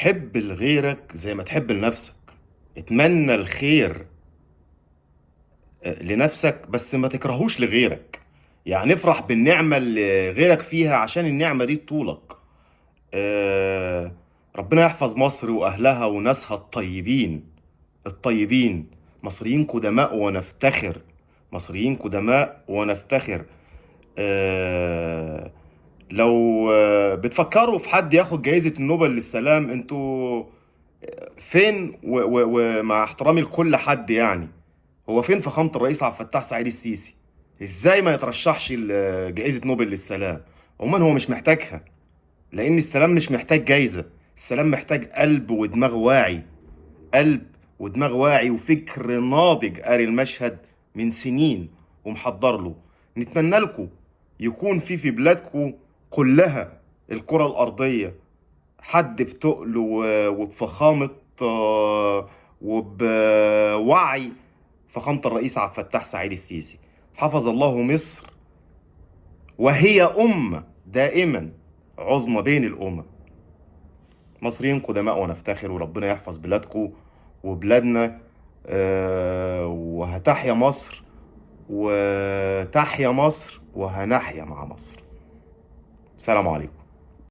حب لغيرك زي ما تحب لنفسك. اتمنى الخير لنفسك بس ما تكرهوش لغيرك. يعني افرح بالنعمة اللي غيرك فيها عشان النعمة دي تطولك. آه، ربنا يحفظ مصر وأهلها وناسها الطيبين. مصريين قدماء ونفتخر. مصريين قدماء ونفتخر. آه، لو بتفكروا في حد ياخد جائزة النوبل للسلام، انتوا فين؟ ومع احترامي لكل حد، يعني هو فين فخامة الرئيس عبد الفتاح سعيد السيسي؟ ازاي ما يترشحش لجائزة نوبل للسلام؟ عموما هو مش محتاجها، لان السلام مش محتاج جايزة. السلام محتاج قلب ودماغ واعي. قلب ودماغ واعي وفكر ناضج قاري المشهد من سنين ومحضر له. نتمنى لكم يكون في بلادكم كلها، الكرة الأرضية، حد بتقل وبفخامة، وبوعي فخامة الرئيس عبد الفتاح سعيد السيسي. حفظ الله مصر، وهي أمة دائما عظمى بين الأمم. مصريين قدماء ونفتخر، وربنا يحفظ بلادكم وبلادنا. وهتحيا مصر، وتحيا مصر، وهنحيا مع مصر. سلام عليكم.